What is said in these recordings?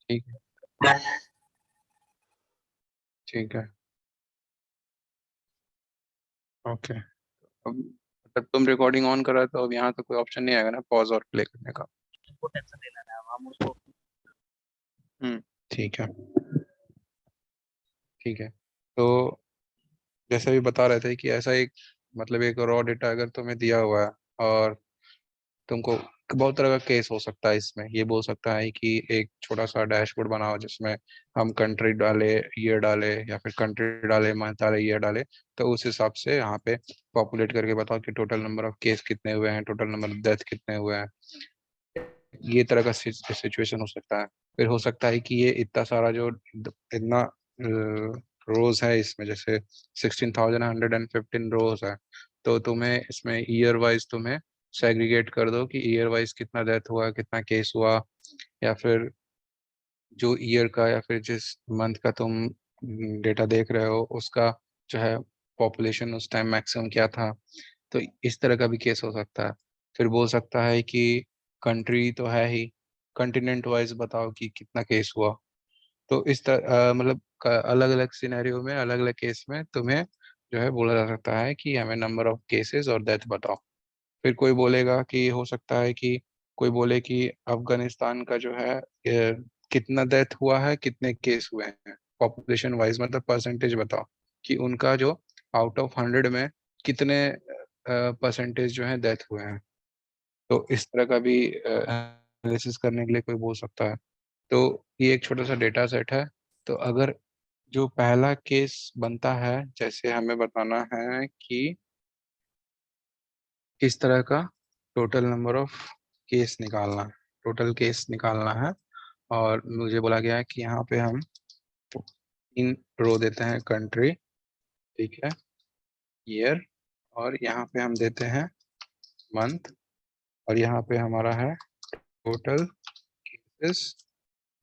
ठीक है। ठीक है। ओके। अब मतलब तुम रिकॉर्डिंग ऑन कर रहे हो तो अब यहाँ तो कोई ऑप्शन नहीं आएगा ना पॉज और प्ले करने का। वो टेंशन नहीं लेना है, हम उसको। ठीक है। ठीक है। तो जैसे भी बता रहे थे कि ऐसा एक मतलब एक रॉ डेटा अगर तुम्हें दिया हुआ है और तुमको बहुत तरह का केस हो सकता है इसमें। ये बोल सकता है कि एक छोटा सा डैशबोर्ड बनाओ जिसमें हम कंट्री डाले, ईयर डाले, या फिर कंट्री डाले, मंथ डाले, ईयर डाले। तो उस हिसाब से यहाँ पे पॉपुलेट करके बताओ कि टोटल नंबर ऑफ केस कितने हुए हैं, टोटल नंबर ऑफ डेथ कितने हुए हैं। ये तरह का सिचुएशन हो सकता है। फिर हो सकता है कि ये इतना सारा जो इतना रोज है इसमें, जैसे 16,115 रोज है, तो तुम्हें इसमें ईयर वाइज तुम्हें सेग्रीगेट कर दो कि ईयर वाइज कितना डेथ हुआ, कितना केस हुआ, या फिर जो ईयर का या फिर जिस मंथ का तुम डेटा देख रहे हो उसका जो है पॉपुलेशन उस टाइम मैक्सिमम क्या था। तो इस तरह का भी केस हो सकता है। फिर बोल सकता है कि कंट्री तो है ही, कंटिनेंट वाइज बताओ कि कितना केस हुआ। तो इस तरह मतलब अलग अलग सिनेरियो में, अलग अलग केस में तुम्हें जो है बोला जा सकता है कि हमें नंबर ऑफ केसेस और डेथ बताओ। फिर कोई बोलेगा कि हो सकता है कि कोई बोले कि अफगानिस्तान का जो है कितना डेथ हुआ है, कितने केस हुए हैं पॉपुलेशन वाइज, मतलब परसेंटेज बताओ कि उनका जो आउट ऑफ 100 में कितने परसेंटेज जो है डेथ हुए हैं। तो इस तरह का भी एनालिसिस करने के लिए कोई बोल सकता है। तो ये एक छोटा सा डेटा सेट है। तो अगर जो पहला केस बनता है, जैसे हमें बताना है कि किस तरह का टोटल नंबर ऑफ केस निकालना है, टोटल केस निकालना है। और मुझे बोला गया है कि यहाँ पे हम इन रो देते हैं कंट्री, ठीक है, ईयर, और यहाँ पे हम देते हैं मंथ, और यहाँ पे हमारा है टोटल केसेस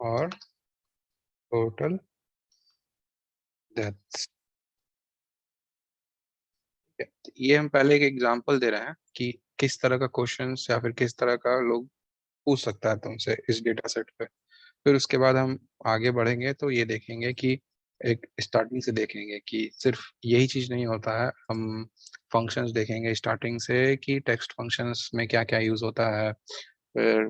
और टोटल डेथ्स। ये हम पहले एक एग्जांपल दे रहे हैं कि किस तरह का क्वेश्चंस या फिर किस तरह का लोग पूछ सकता है तुमसे इस डेटा सेट पे। फिर उसके बाद हम आगे बढ़ेंगे तो ये देखेंगे कि एक स्टार्टिंग से देखेंगे कि सिर्फ यही चीज़ नहीं होता है। हम फंक्शंस देखेंगे स्टार्टिंग से कि टेक्स्ट फंक्शंस में क्या क्या यूज़ होता है। फिर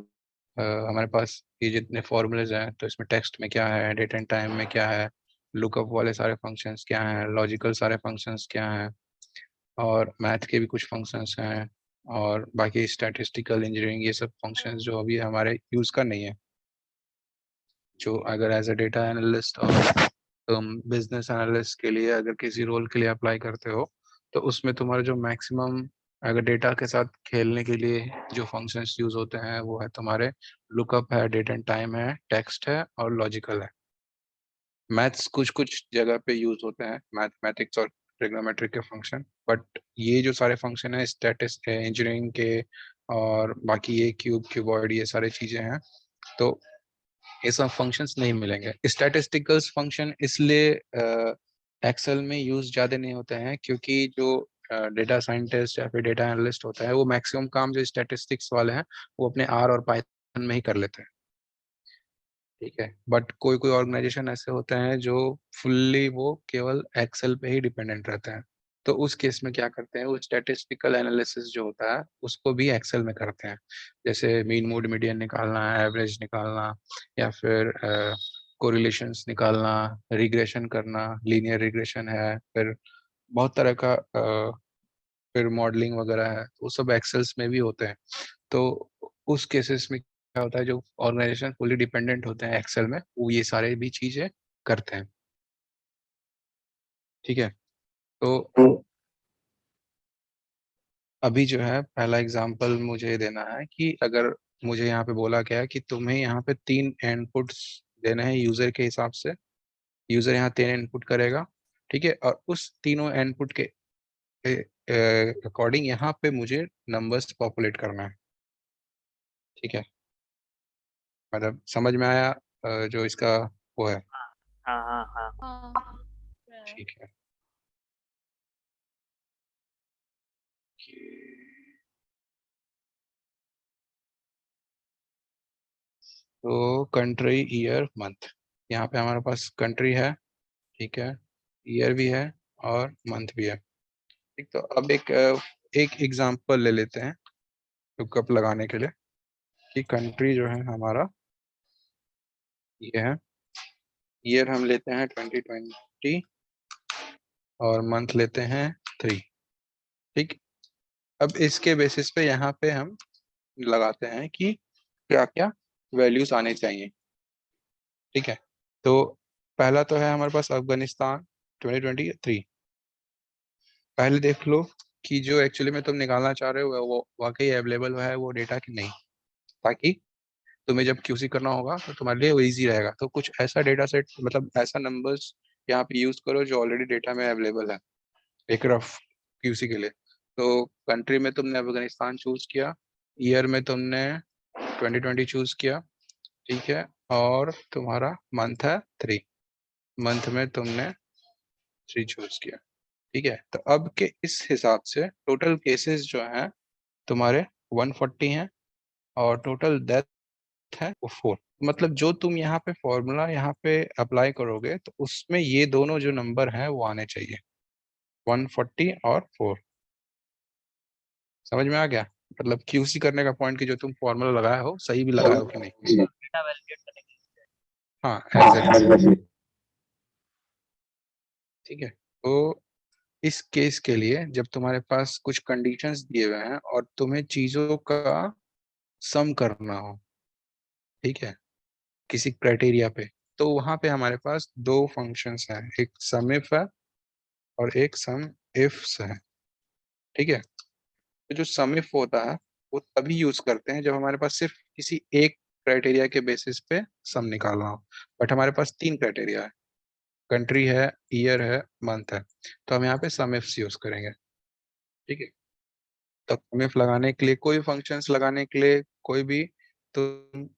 हमारे पास ये जितने फॉर्मूलेज हैं तो इसमें टेक्स्ट में क्या है, डेट एंड टाइम में क्या है, लुकअप वाले सारे फंक्शंस क्या हैं, लॉजिकल सारे फंक्शंस क्या हैं, और मैथ के भी कुछ फंक्शंस हैं, और बाकी स्टैटिस्टिकल इंजीनियरिंग ये सब फंक्शंस जो अभी हमारे यूज़ का नहीं है। जो अगर एज अ डेटा एनालिस्ट और तुम बिजनेस एनालिस्ट के लिए अगर किसी रोल के लिए अप्लाई करते हो तो उसमें तुम्हारा जो मैक्सिमम अगर डेटा के साथ खेलने के लिए जो फंक्शंस यूज होते हैं वो है तुम्हारे लुकअप है, डेट एंड टाइम है, टेक्स्ट है, और लॉजिकल है। मैथ्स कुछ कुछ जगह पे यूज होते हैं, मैथमेटिक्स और ट्रिग्नोमेट्रिक के फंक्शन, बट ये जो सारे फंक्शन है स्टैटिस इंजीनियरिंग के, और बाकी ये क्यूब क्यूबॉइड ये सारे चीजें हैं। तो ये सब फंक्शंस नहीं मिलेंगे। स्टैटिस्टिकल फंक्शन इसलिए एक्सेल में यूज ज़्यादा नहीं होते हैं क्योंकि जो डेटा साइंटिस्ट या फिर डेटा एनालिस्ट होता है वो मैक्सिमम काम जो स्टैटिस्टिक्स वाले हैं वो अपने आर और पाइथन में ही कर लेते हैं। ठीक है, बट कोई कोई ऑर्गेनाइजेशन ऐसे होते हैं जो फुल्ली वो केवल एक्सेल पे ही डिपेंडेंट रहते हैं। तो उस केस में क्या करते हैं, वो स्टैटिस्टिकल एनालिसिस जो होता है उसको भी एक्सेल में करते हैं। जैसे मीन मोड मीडियन निकालना, एवरेज निकालना, या फिर कोरिलेशंस निकालना, रिग्रेशन करना, लीनियर रिग्रेशन है, फिर बहुत तरह का फिर मॉडलिंग वगैरह है, वो सब एक्सेल्स में भी होते हैं। तो उस केसेस में क्या होता है, जो ऑर्गेनाइजेशन फुली डिपेंडेंट होते हैं एक्सेल में वो ये सारे भी चीजें करते हैं। ठीक है। तो अभी जो है पहला एग्जांपल मुझे देना है कि अगर मुझे यहाँ पे बोला गया है कि तुम्हें यहाँ पे 3 इनपुट्स देने हैं यूजर के हिसाब से। यूजर यहाँ 3 इनपुट करेगा, ठीक है, और उस तीनों इनपुट के अकॉर्डिंग यहाँ पे मुझे नंबर्स पॉपुलेट करना है। ठीक है, मतलब समझ में आया जो इसका वो है। हाँ हाँ हाँ। हाँ। ठीक है। तो कंट्री, ईयर, मंथ, यहाँ पे हमारे पास कंट्री है, ठीक है, ईयर भी है और मंथ भी है। ठीक, तो अब एक एग्जांपल ले लेते हैं लुकअप लगाने के लिए कि कंट्री जो है हमारा ये है, ईयर हम लेते हैं 2020 और मंथ लेते हैं 3। ठीक, अब इसके बेसिस पे यहाँ पे हम लगाते हैं कि क्या क्या वैल्यूज आने चाहिए। ठीक है, तो पहला तो है हमारे पास अफगानिस्तान 2023। पहले देख लो कि जो एक्चुअली में तुम निकालना चाह रहे हो वो वाकई अवेलेबल है वो डेटा कि नहीं, ताकि तुम्हें जब क्यूसी करना होगा तो तुम्हारे लिए वो इजी रहेगा। तो कुछ ऐसा डेटा सेट, मतलब ऐसा नंबर्स यहाँ पे यूज करो जो ऑलरेडी डेटा में अवेलेबल है, एक रफ क्यूसी के लिए। तो कंट्री में तुमने अफगानिस्तान चूज किया, ईयर में तुमने 2020 चूज किया, ठीक है, और तुम्हारा मंथ है 3, मंथ में तुमने 3 चूज किया। ठीक है, तो अब के इस हिसाब से टोटल केसेस जो हैं तुम्हारे 140 हैं और टोटल डेथ है वो 4। मतलब जो तुम यहाँ पे फॉर्मूला यहाँ पे अप्लाई करोगे तो उसमें ये दोनों जो नंबर हैं वो आने चाहिए, 140 और 4। समझ में आ गया? मतलब क्यूसी करने का पॉइंट कि जो तुम फॉर्मूला लगाया हो सही भी लगाया हो कि नहीं। डेटा वैलिडेट करने के लिए। हाँ एग्जैक्टली। ठीक है, तो इस केस के लिए जब तुम्हारे पास कुछ कंडीशंस दिए हुए हैं और तुम्हें चीजों का सम करना हो, ठीक है, किसी क्राइटेरिया पे, तो वहां पे हमारे पास दो फंक्शंस हैं, एक सम इफ है और एक सम इफ्स है। ठीक है, तो जो सम इफ होता है वो तभी यूज करते हैं जब हमारे पास सिर्फ किसी एक क्राइटेरिया के बेसिस पे सम निकालना हो। बट हमारे पास 3 क्राइटेरिया है, कंट्री है, ईयर है, मंथ है, तो हम यहाँ पे सम इफ्स यूज करेंगे। ठीक है, तो सम इफ लगाने के लिए, कोई फंक्शंस लगाने के लिए, कोई भी तुम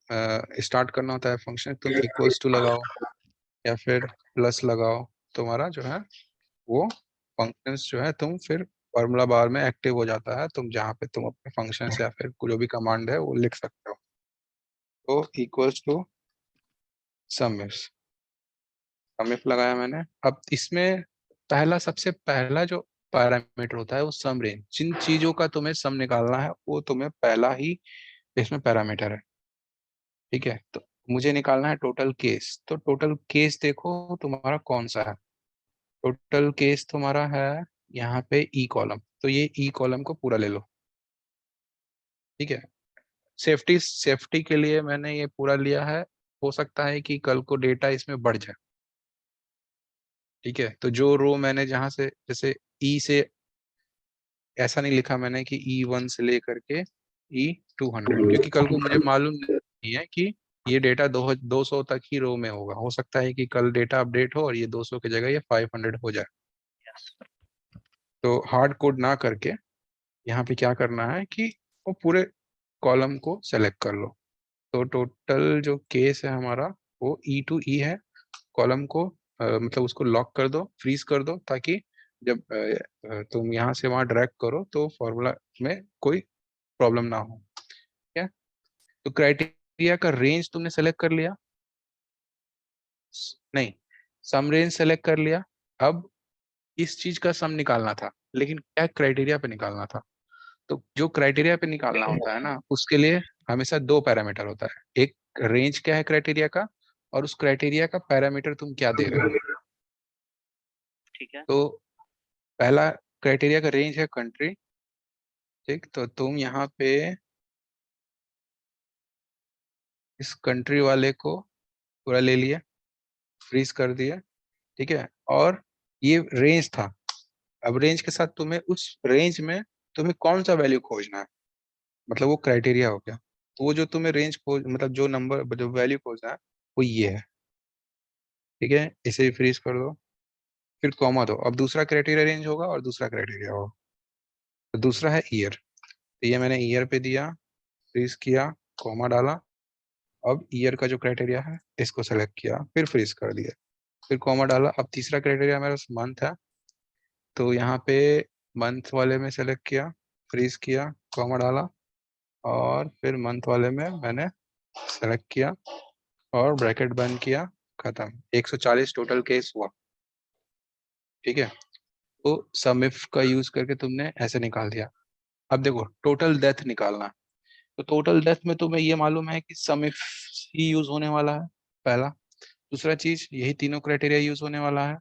स्टार्ट करना होता है फंक्शन, तुम इक्वल्स टू लगाओ या फिर प्लस लगाओ, तुम्हारा जो है वो फंक्शंस जो है तुम फिर फॉर्मूला बार में एक्टिव हो जाता है, तुम जहाँ पे तुम अपने फंक्शंस या फिर जो भी कमांड है वो लिख सकते हो। तो equals to sum if, sum if लगाया मैंने। अब इसमें पहला, सबसे पहला जो पैरामीटर होता है वो सम रेंज, जिन चीजों का तुम्हें सम निकालना है वो तुम्हें पहला ही इसमें पैरामीटर है। ठीक है, तो मुझे निकालना है टोटल केस, तो टोटल केस देखो तुम्हारा कौन सा है। टोटल केस तुम्हारा है यहाँ पे ई कॉलम, तो ये ई कॉलम को पूरा ले लो। ठीक है, सेफ्टी सेफ्टी के लिए मैंने ये पूरा लिया है, हो सकता है कि कल को डेटा इसमें बढ़ जाए। ठीक है, तो जो रो मैंने जहां से, जैसे ई से, ऐसा नहीं लिखा मैंने कि E1 से लेकर के E200, क्योंकि कल को मुझे मालूम नहीं है कि ये डेटा 200 तक ही रो में होगा, हो सकता है कि कल डेटा अपडेट हो और ये 200 की जगह ये 500 हो जाए। यस। तो हार्ड कोड ना करके यहाँ पे क्या करना है कि वो पूरे कॉलम को सेलेक्ट कर लो। तो टोटल जो केस है हमारा वो E2 है, कॉलम को मतलब उसको लॉक कर दो, फ्रीज कर दो, ताकि जब तुम यहाँ से वहां ड्रैग करो तो फॉर्मूला में कोई प्रॉब्लम ना हो। ठीक है, तो क्राइटेरिया का रेंज तुमने सेलेक्ट कर लिया, नहीं, सम रेंज सेलेक्ट कर लिया। अब इस चीज का सम निकालना था, लेकिन क्या क्राइटेरिया पे निकालना था। तो जो क्राइटेरिया पे निकालना होता है ना, उसके लिए हमेशा दो पैरामीटर होता है, एक रेंज क्या है क्राइटेरिया का, और उस क्राइटेरिया का पैरामीटर तुम क्या दे रहे हो। ठीक है। तो पहला क्राइटेरिया का रेंज है कंट्री। ठीक, तो तुम यहाँ पे इस कंट्री वाले को पूरा ले लिए, फ्रीज कर दिया। ठीक है, और ये रेंज था। अब रेंज के साथ तुम्हें उस रेंज में तुम्हें कौन सा वैल्यू खोजना है, मतलब वो क्राइटेरिया हो गया। तो वो जो तुम्हें रेंज खोज, मतलब जो नंबर, जो वैल्यू खोजना है वो ये है। ठीक है, इसे भी फ्रीज कर दो, फिर कॉमा दो। अब दूसरा क्राइटेरिया रेंज होगा और दूसरा क्राइटेरिया होगा। तो दूसरा है ईयर, तो ये मैंने ईयर पे दिया, फ्रीज किया, कॉमा डाला। अब ईयर का जो क्राइटेरिया है इसको सेलेक्ट किया, फिर फ्रीज कर दिया, फिर कॉमा डाला। अब तीसरा क्राइटेरिया मेरा मंथ है, तो यहाँ पे मंथ वाले में सेलेक्ट किया, फ्रीज किया, कॉमा डाला, और फिर मंथ वाले में मैंने सेलेक्ट किया और ब्रैकेट बंद किया, खत्म। 140 टोटल केस हुआ। ठीक है, तो सम इफ का यूज करके तुमने ऐसे निकाल दिया। अब देखो टोटल डेथ निकालना है। तो टोटल डेथ में तुम्हें ये मालूम है कि सम इफ ही यूज होने वाला है, पहला। दूसरा चीज, यही तीनों क्राइटेरिया यूज होने वाला है।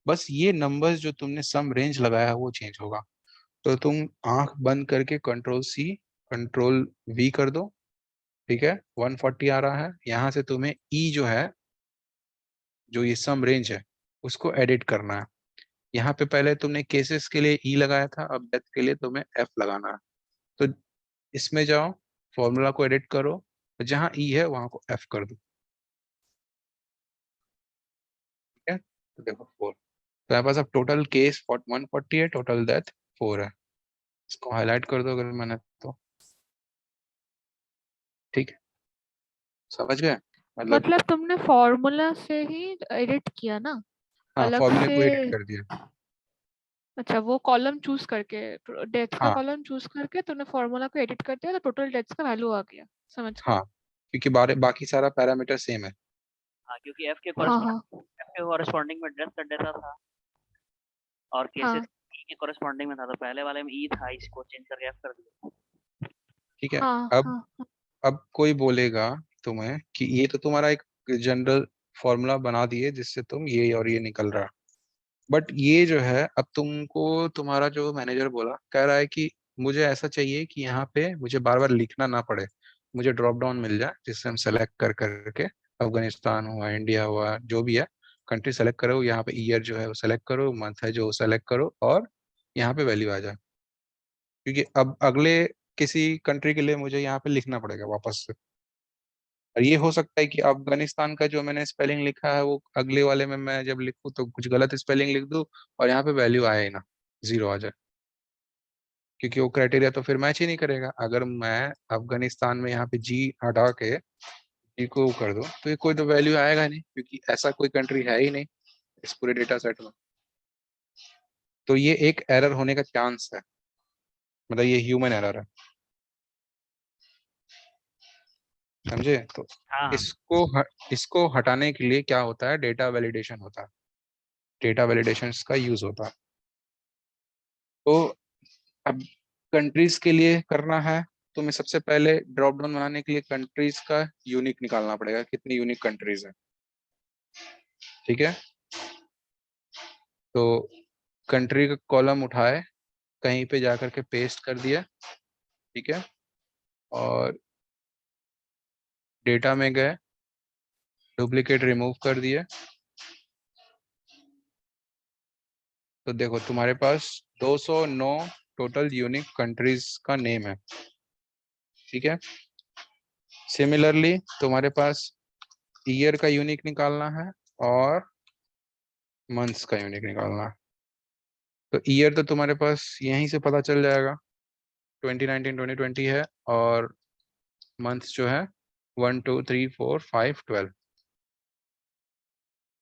बस ये नंबर्स जो तुमने सम रेंज लगाया है वो चेंज होगा। तो तुम आंख बंद करके कंट्रोल सी, कंट्रोल वी कर दो। ठीक है, 140 आ रहा है। यहाँ से तुम्हें ई जो है, जो ये सम रेंज है, उसको एडिट करना है। यहाँ पे पहले तुमने केसेस के लिए ई लगाया था, अब डेथ के लिए तुम्हें एफ लगाना है। तो इसमें जाओ, फॉर्मूला को एडिट करो, जहाँ ई है वहां को एफ कर दो। ठीक है, तो देखो 4। तो यहाँ पास अब टोटल केस 140 है, टोटल डेथ 4 है। इसको हाईलाइट कर दो अगर मैंने तो। ठीक है, समझ गए मतलब। मतलब तुमने फॉर्मूला से ही एडिट किया ना, हाँ, अलग फॉर्मूले से? को एडिट कर दिया। अच्छा, वो कॉलम चूज करके, डेथ्स का हाँ कॉलम चूज करके तुमने फॉर्मूला को एडिट कर दिया तो टोटल डेथ्स का वैल्यू आ गया। समझ गई। हाँ, क्योंकि बाकी सारा पैरामीटर सेम है। हाँ, क्योंकि एफ हाँ हाँ के कॉरेस्पॉन्डिंग में ड्रेस कर देता था और केसेस हाँ ई के कॉरेस्पॉन्डिंग में था, तो पहले वाले में ई था, इसको चेंज करके एफ कर दिया। ठीक है। हाँ अब हाँ हाँ। अब कोई बोलेगा तुम्हें कि ये तो तुम्हारा एक जनरल फॉर्मूला बना दिए जिससे तुम ये और ये निकल रहा। बट ये जो है, अब तुमको तुम्हारा जो मैनेजर बोला, कह रहा है कि मुझे ऐसा चाहिए कि यहाँ पे मुझे बार बार लिखना ना पड़े, मुझे ड्रॉप डाउन मिल जाए जिससे हम सेलेक्ट कर करके, अफगानिस्तान हुआ, इंडिया हुआ, जो भी है कंट्री सेलेक्ट करो, यहाँ पे ईयर जो है वो सेलेक्ट करो, मंथ है जो सेलेक्ट करो, और यहाँ पे वैल्यू आ जाए। क्योंकि अब अगले किसी कंट्री के लिए मुझे यहाँ पे लिखना पड़ेगा वापस से। और ये हो सकता है कि अफगानिस्तान का जो मैंने स्पेलिंग लिखा है वो अगले वाले में मैं जब लिखूँ तो कुछ गलत स्पेलिंग लिख दूँ और यहाँ पे वैल्यू आए ही ना, जीरो आ जाए। क्योंकि वो क्राइटेरिया तो फिर मैच ही नहीं करेगा। अगर मैं अफगानिस्तान में यहाँ पे जी हटा के जी को कर दूँ तो ये कोई तो वैल्यू आएगा नहीं, क्योंकि ऐसा कोई कंट्री है ही नहीं इस पूरे डेटा सेट में। तो ये एक एरर होने का चांस है, मतलब ये ह्यूमन एरर है। समझे? तो हाँ हाँ। इसको हटाने के लिए क्या होता है, डेटा वैलिडेशन होता है, डेटा वैलिडेशन का यूज होता है। तो अब कंट्रीज के लिए करना है, तो मैं सबसे पहले ड्रॉप डाउन बनाने के लिए कंट्रीज का यूनिक निकालना पड़ेगा, कितनी यूनिक कंट्रीज है। ठीक है, तो कंट्री का कॉलम उठाए, कहीं पे जाकर के पेस्ट कर दिया। ठीक है, और डेटा में गए, डुप्लीकेट रिमूव कर दिए। तो देखो तुम्हारे पास 209 टोटल यूनिक कंट्रीज का नेम है। ठीक है, सिमिलरली तुम्हारे पास ईयर का यूनिक निकालना है और मंथ्स का यूनिक निकालना है। तो ईयर तो तुम्हारे पास यहीं से पता चल जाएगा, 2019 2020 है, और मंथ्स जो है 1 2 3 4 5 12।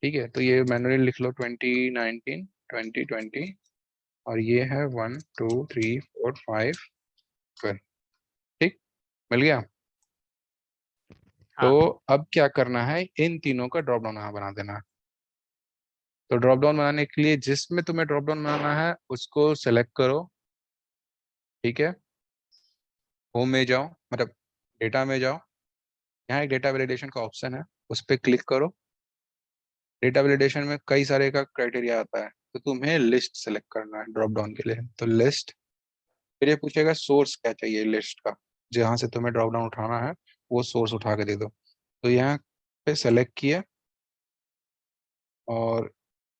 ठीक है, तो ये मैनुअली लिख लो, 2019 2020, और ये है 1 2 3 4 5 12। ठीक, मिल गया। तो हाँ अब क्या करना है, इन तीनों का ड्रॉप डाउन यहाँ बना देना है। तो ड्रॉप डाउन बनाने के लिए जिसमें तुम्हें ड्रॉप डाउन बनाना है उसको सेलेक्ट करो। ठीक है, होम में जाओ, मतलब डेटा में जाओ, यहाँ एक डेटा वैलिडेशन का ऑप्शन है, उस पर क्लिक करो। डेटा वैलिडेशन में कई सारे का क्राइटेरिया आता है, तो तुम्हें लिस्ट सेलेक्ट करना है ड्रॉप डाउन के लिए, तो लिस्ट। फिर ये पूछेगा सोर्स क्या चाहिए लिस्ट का, जहाँ से तुम्हें ड्रॉप डाउन उठाना है वो सोर्स उठा के दे दो। तो यहाँ पे सेलेक्ट किया और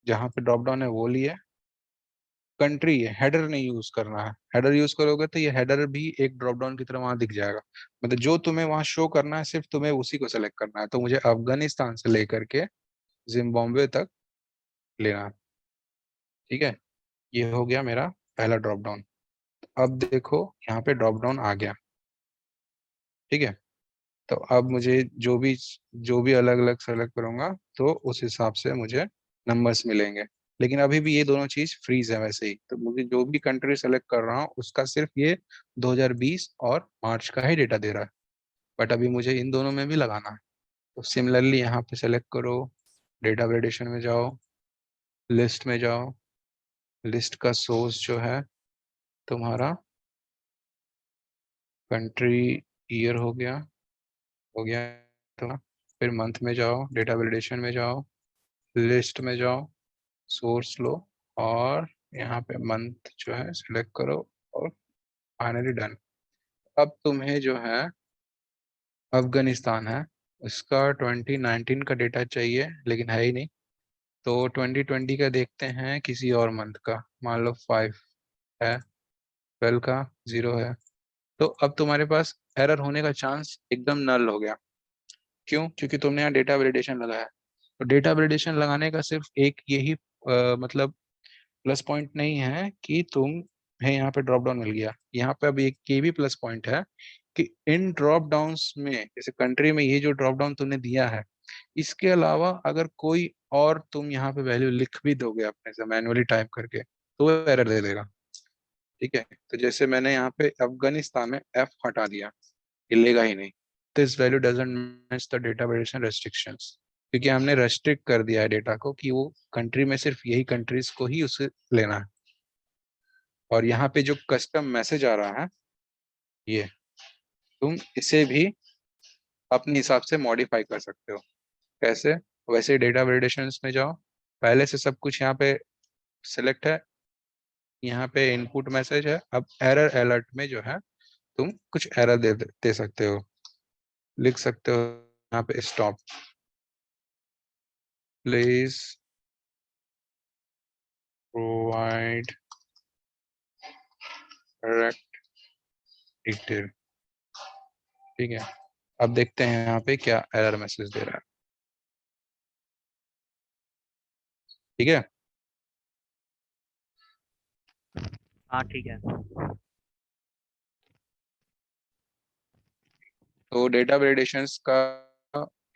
जहाँ पे ड्रॉप डाउन है वो लिए। कंट्री है, हेडर नहीं यूज करना है, हेडर यूज करोगे तो ये हेडर भी एक ड्रॉप डाउन की तरह वहां दिख जाएगा। मतलब जो तुम्हें वहां शो करना है सिर्फ तुम्हें उसी को सेलेक्ट करना है। तो मुझे अफगानिस्तान से लेकर के जिम्बाब्वे तक लेना है। ठीक है, ये हो गया मेरा पहला ड्रॉप डाउन। अब देखो यहाँ पे ड्रॉप डाउन आ गया। ठीक है, तो अब मुझे जो भी अलग अलग सेलेक्ट करूंगा तो उस हिसाब से मुझे नंबर्स मिलेंगे। लेकिन अभी भी ये दोनों चीज फ्रीज है वैसे ही, तो मुझे जो भी कंट्री सेलेक्ट कर रहा हूँ उसका सिर्फ ये 2020 और मार्च का ही डेटा दे रहा है। बट अभी मुझे इन दोनों में भी लगाना है। तो सिमिलरली यहाँ पे सेलेक्ट करो, डेटा वैलिडेशन में जाओ, लिस्ट में जाओ, लिस्ट का सोर्स जो है तुम्हारा कंट्री ईयर हो गया तो फिर मंथ में जाओ, डेटा वैलिडेशन में जाओ, लिस्ट में जाओ, सोर्स लो और यहाँ पे मंथ जो है सिलेक्ट करो और फाइनली डन। अब तुम्हें जो है अफगानिस्तान है, उसका 2019 का डेटा चाहिए लेकिन है ही नहीं, तो 2020 का देखते हैं किसी और मंथ का, मान लो 5 है, 12 का 0 है। तो अब तुम्हारे पास एरर होने का चांस एकदम नल हो गया। क्यों? क्योंकि तुमने यहाँ डेटा वैलिडेशन लगाया। तो डेटा वैलिडेशन लगाने का सिर्फ एक यही मतलब प्लस पॉइंट नहीं है कि तुम्हें यहाँ पे ड्रॉप डाउन मिल गया। यहाँ पे अब एक ये भी प्लस पॉइंट है कि इन ड्रॉप डाउन्स में, जैसे कंट्री में ये जो ड्रॉप डाउन तुमने दिया है, इसके अलावा अगर कोई और तुम यहाँ पे वैल्यू लिख भी दोगे अपने से मैन्युअली टाइप करके, तो वो एरर दे देगा। ठीक है, तो जैसे मैंने यहाँ पे अफगानिस्तान में एफ हटा दिया, ये लेगा ही नहीं। This value doesn't match the data variation restrictions, क्योंकि हमने रेस्ट्रिक्ट कर दिया है डेटा को कि वो कंट्री में सिर्फ यही कंट्रीज को ही उसे लेना है। और यहाँ पे जो कस्टम मैसेज आ रहा है, ये तुम इसे भी अपने हिसाब से मॉडिफाई कर सकते हो। कैसे? वैसे डेटा वैलिडेशंस में जाओ, पहले से सब कुछ यहाँ पे सिलेक्ट है, यहाँ पे इनपुट मैसेज है। अब एरर अलर्ट में जो है तुम कुछ एरर दे सकते हो, लिख सकते हो यहाँ पे stop please provide correct detail. ठीक है, अब देखते हैं यहाँ पे क्या एरर मैसेज दे रहा है। ठीक है, हाँ ठीक है। तो डेटा वैलिडेशंस का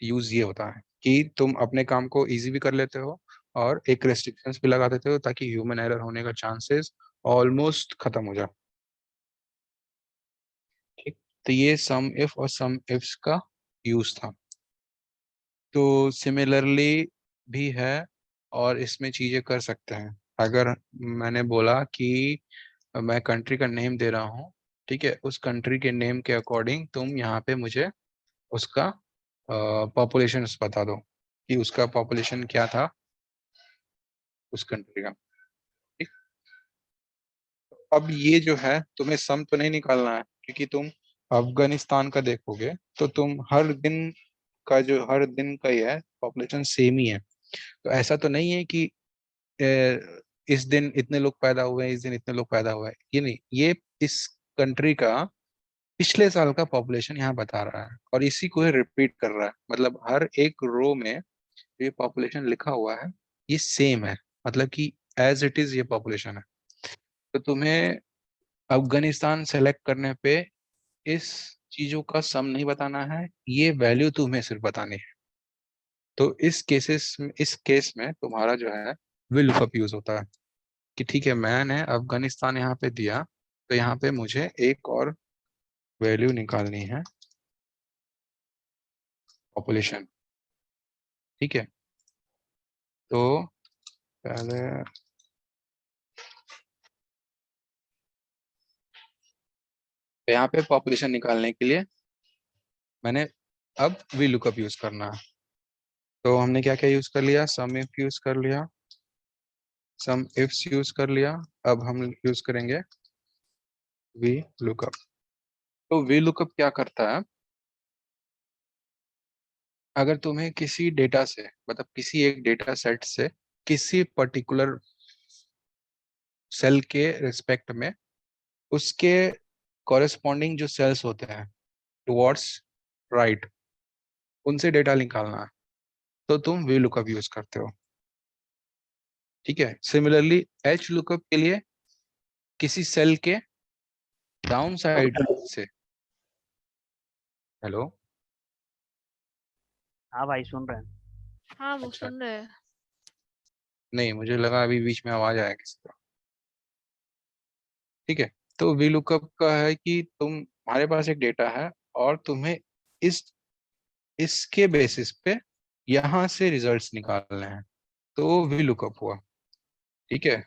यूज ये होता है कि तुम अपने काम को इजी भी कर लेते हो और एक रेस्ट्रिक्शंस भी लगा देते हो ताकि ह्यूमन एरर होने का चांसेस ऑलमोस्ट खत्म हो जाए। ठीक, तो ये सम इफ और सम इफ्स का यूज था। तो सिमिलरली भी है और इसमें चीजें कर सकते हैं। अगर मैंने बोला कि मैं कंट्री का नेम दे रहा हूँ, ठीक है, उस कंट्री के नेम के अकॉर्डिंग तुम यहाँ पे मुझे उसका पॉपुलेशन बता दो कि उसका पॉपुलेशन क्या था उस कंट्री का। ठीक, अब ये जो है तुम्हें सम तो नहीं निकालना है, क्योंकि तुम अफगानिस्तान का देखोगे तो तुम हर दिन का जो हर दिन का ही है पॉपुलेशन सेम ही है। तो ऐसा तो नहीं है कि इस दिन इतने लोग पैदा हुए हैं, इस दिन इतने लोग पैदा हुए हैं, ये नहीं, ये इस कंट्री का पिछले साल का पॉपुलेशन यहाँ बता रहा है और इसी को रिपीट कर रहा है। मतलब हर एक रो में ये पॉपुलेशन लिखा हुआ है, ये सेम है, मतलब कि एज इट इज ये पॉपुलेशन है। तो तुम्हें अफगानिस्तान सेलेक्ट करने पे इस चीजों का सम नहीं बताना है, ये वैल्यू तुम्हें सिर्फ बतानी है। तो इस केस में तुम्हारा जो है विल लुकअप यूज होता है कि ठीक है, मैंने अफगानिस्तान यहाँ पे दिया, तो यहाँ पे मुझे एक और वैल्यू निकालनी है, पॉपुलेशन। ठीक है, तो पहले तो यहाँ पे पॉपुलेशन निकालने के लिए मैंने अब वी लुकअप यूज करना है। तो हमने क्या क्या यूज कर लिया? सम इफ यूज कर लिया, सम इफ्स यूज कर लिया। अब हम यूज करेंगे वी लुकअप। तो वी लुकअप क्या करता है? अगर तुम्हें किसी डेटा से, मतलब किसी एक डेटा सेट से किसी पर्टिकुलर सेल के रिस्पेक्ट में उसके कॉरेस्पॉन्डिंग जो सेल्स होते हैं टुवर्ड्स राइट, उनसे डेटा निकालना है, तो तुम वी लुकअप यूज करते हो। ठीक है, सिमिलरली एच लुकअप के लिए किसी सेल के डाउन साइड से। हेलो? हाँ भाई सुन रहे हैं। हाँ वो अच्छा, सुन रहे हैं। नहीं मुझे लगा अभी बीच में आवाज आया किसी का। ठीक है, तो वी लुकअप का है कि तुम्हारे पास एक डेटा है और तुम्हें इसके बेसिस पे यहाँ से रिजल्ट्स निकालने हैं, तो वी लुकअप हुआ। ठीक है,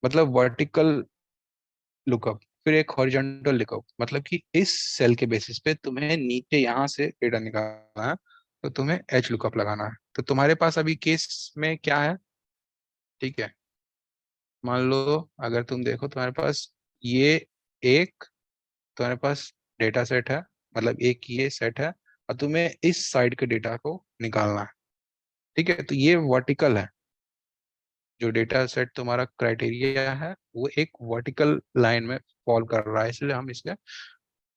मतलब वर्टिकल लुकअप, फिर एक हॉरिजॉन्टल लुकअप, मतलब कि इस सेल के बेसिस पे तुम्हें नीचे यहाँ से डेटा निकालना है, तो तुम्हें एच लुकअप लगाना है। तो तुम्हारे पास अभी केस में क्या है, ठीक है, मान लो अगर तुम देखो तुम्हारे पास ये एक तुम्हारे पास डेटा सेट है, मतलब एक ये सेट है, और तुम्हें इस साइड के डेटा को निकालना है। ठीक है, तो ये वर्टिकल है, जो डेटा सेट तुम्हारा क्राइटेरिया है वो एक वर्टिकल लाइन में फॉल कर रहा है, इसलिए हम इसे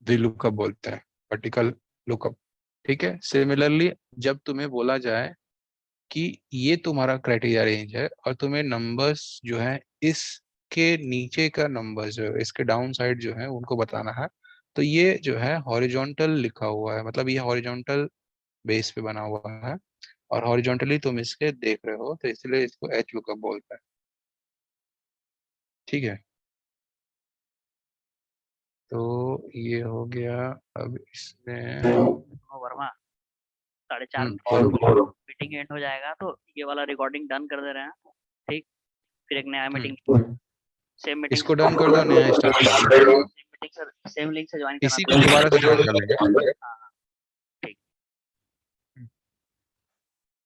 वी लुकअप बोलते हैं, वर्टिकल लुकअप। ठीक है, सिमिलरली जब तुम्हें बोला जाए कि ये तुम्हारा क्राइटेरिया रेंज है और तुम्हें नंबर्स जो है इसके नीचे का नंबर जो है, इसके डाउन साइड जो है उनको बताना है, तो ये जो है हॉरिजॉन्टल लिखा हुआ है, मतलब ये हॉरिजॉन्टल बेस पे बना हुआ है, और हॉरिजॉन्टली तुम इसके देख रहे हो, तो इसलिए इसको एच लुकअप बोलते हैं। ठीक है, तो ये हो गया। अब इसमें सुनो वर्मा, 4:30 मीटिंग एंड हो जाएगा, तो ये वाला रिकॉर्डिंग डन कर दे रहे हैं, ठीक। फिर एक नया मीटिंग, सेम मीटिंग इसको डन कर दो, नया स्टार्ट कर दो। सेम लिंक से ज्वाइन इसी करना को दोबारा से ज्वाइन कर लेंगे। हाँ,